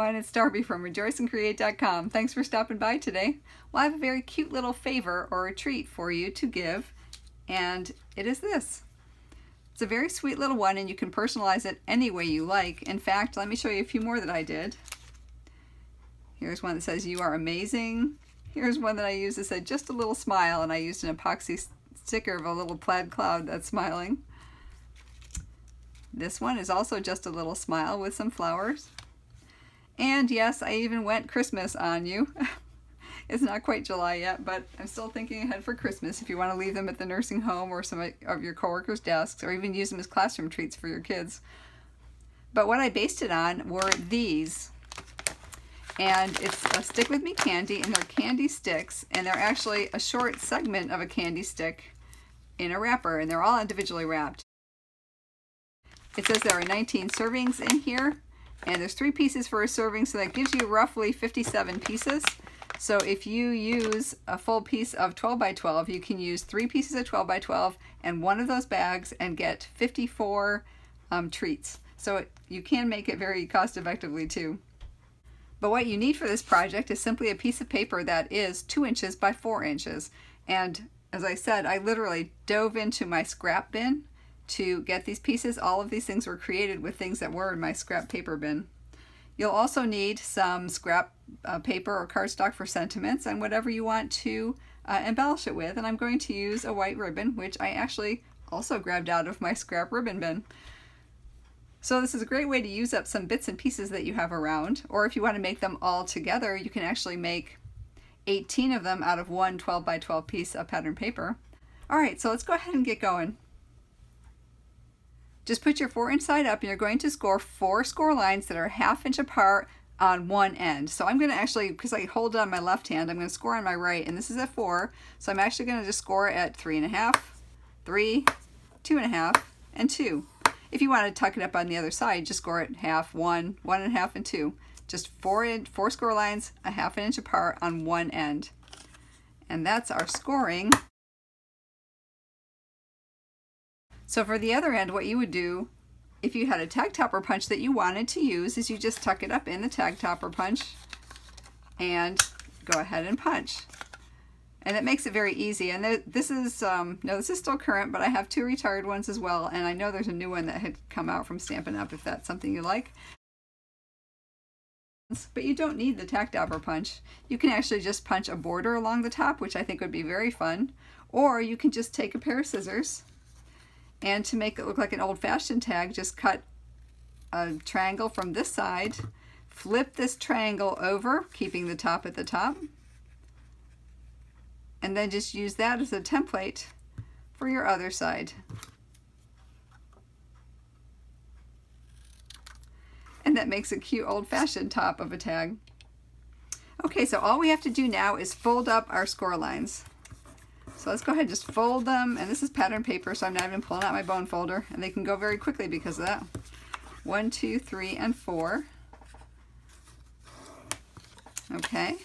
everyone, it's Darby from rejoiceandcreate.com. Thanks for stopping by today. Well, I have a very cute little favor or a treat for you to give, and it is this. It's a very sweet little one, and you can personalize it any way you like. In fact, let me show you a few more that I did. Here's one that says, "You are amazing." Here's one that I used that said, "Just a little smile," and I used an epoxy sticker of a little plaid cloud that's smiling. This one is also just a little smile with some flowers. And yes, I even went Christmas on you. It's not quite July yet, but I'm still thinking ahead for Christmas if you want to leave them at the nursing home or some of your coworkers' desks, or even use them as classroom treats for your kids. But what I based it on were these. And it's a Stick With Me candy, and they're candy sticks, and they're actually a short segment of a candy stick in a wrapper, and they're all individually wrapped. It says there are 19 servings in here, and there's 3 pieces for a serving, so that gives you roughly 57 pieces. So if you use a full piece of 12 by 12, you can use 3 pieces of 12 by 12 and one of those bags and get 54 treats. So you can make it very cost effectively too. But what you need for this project is simply a piece of paper that is 2 inches by 4 inches. And as I said, I literally dove into my scrap bin to get these pieces. All of these things were created with things that were in my scrap paper bin. You'll also need some scrap paper or cardstock for sentiments and whatever you want to embellish it with. And I'm going to use a white ribbon, which I actually also grabbed out of my scrap ribbon bin. So this is a great way to use up some bits and pieces that you have around, or if you want to make them all together, you can actually make 18 of them out of one 12 by 12 piece of pattern paper. All right, so let's go ahead and get going. Just put your 4-inch side up, and you're going to score 4 score lines that are 1/2 inch apart on one end. So I'm going to actually, because I hold it on my left hand, I'm going to score on my right, and this is at 4, so I'm actually going to just score at 3.5, 3, 2.5, and 2. If you want to tuck it up on the other side, just score it 1/2, 1, 1.5, and 2. Just 4 score lines, 1/2 inch apart on one end. And that's our scoring. So for the other end, what you would do if you had a tag topper punch that you wanted to use is you just tuck it up in the tag topper punch and go ahead and punch. And it makes it very easy. And this is no, this is still current, but I have 2 retired ones as well, and I know there's a new one that had come out from Stampin' Up! If that's something you like. But you don't need the tag topper punch. You can actually just punch a border along the top, which I think would be very fun. Or you can just take a pair of scissors, and to make it look like an old-fashioned tag, just cut a triangle from this side, flip this triangle over, keeping the top at the top, and then just use that as a template for your other side. And that makes a cute old-fashioned top of a tag. Okay, so all we have to do now is fold up our score lines. So let's go ahead and just fold them, and this is pattern paper, so I'm not even pulling out my bone folder, and they can go very quickly because of that. 1, 2, 3, and 4. Okay.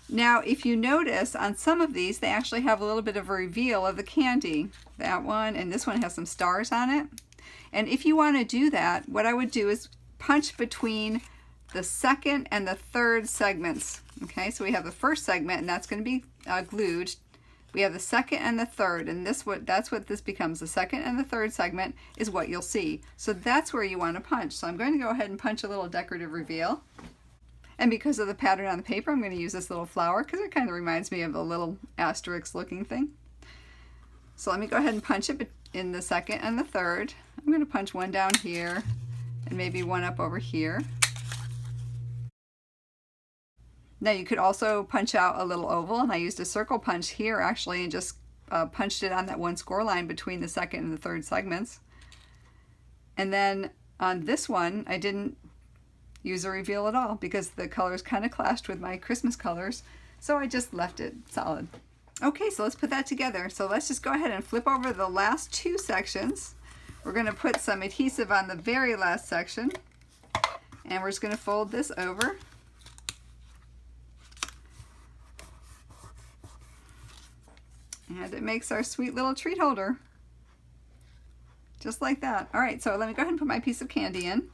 Now, if you notice, on some of these, they actually have a little bit of a reveal of the candy. That one, and this one has some stars on it. And if you want to do that, what I would do is punch between the second and the third segments. Okay, so we have the first segment, and that's going to be glued. We have the second and the third, and that's what this becomes. The second and the third segment is what you'll see. So that's where you want to punch. So I'm going to go ahead and punch a little decorative reveal. And because of the pattern on the paper, I'm going to use this little flower because it kind of reminds me of a little asterisk looking thing. So let me go ahead and punch it in the second and the third. I'm going to punch one down here and maybe one up over here. Now you could also punch out a little oval, and I used a circle punch here actually and just punched it on that one score line between the second and the third segments. And then on this one, I didn't use a reveal at all because the colors kind of clashed with my Christmas colors, so I just left it solid. Okay, so let's put that together. So let's just go ahead and flip over the last 2 sections. We're going to put some adhesive on the very last section, and we're just going to fold this over. And it makes our sweet little treat holder. Just like that. All right, so let me go ahead and put my piece of candy in.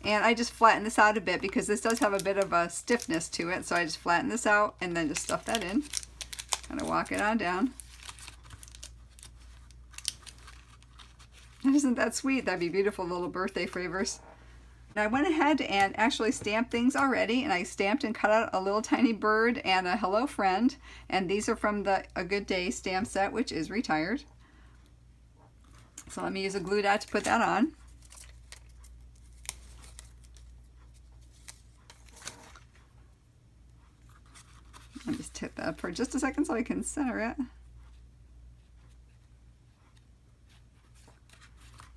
And I just flatten this out a bit because this does have a bit of a stiffness to it. So I just flatten this out and then just stuff that in. Kind of walk it on down. Isn't that sweet? That'd be beautiful little birthday flavors. And I went ahead and actually stamped things already, and I stamped and cut out a little tiny bird and a hello friend, and these are from the A Good Day stamp set, which is retired. So let me use a glue dot to put that on. Let me just tip that up for just a second so I can center it.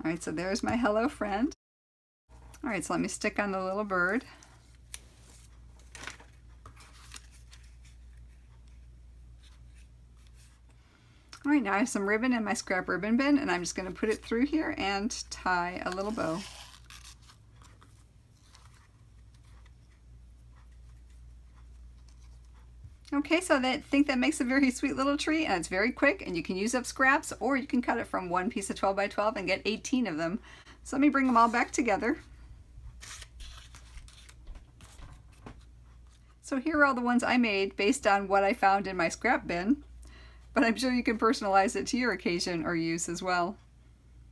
Alright, so there's my hello friend. Alright, so let me stick on the little bird. Alright, now I have some ribbon in my scrap ribbon bin, and I'm just going to put it through here and tie a little bow. Okay, so I think that makes a very sweet little tree, and it's very quick, and you can use up scraps, or you can cut it from one piece of 12 by 12 and get 18 of them. So let me bring them all back together. So here are all the ones I made based on what I found in my scrap bin, but I'm sure you can personalize it to your occasion or use as well.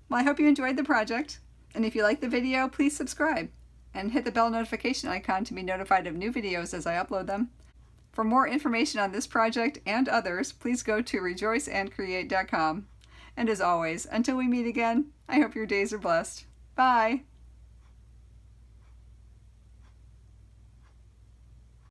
Well, I hope you enjoyed the project, and if you liked the video, please subscribe and hit the bell notification icon to be notified of new videos as I upload them. For more information on this project and others, please go to rejoiceandcreate.com. And as always, until we meet again, I hope your days are blessed. Bye!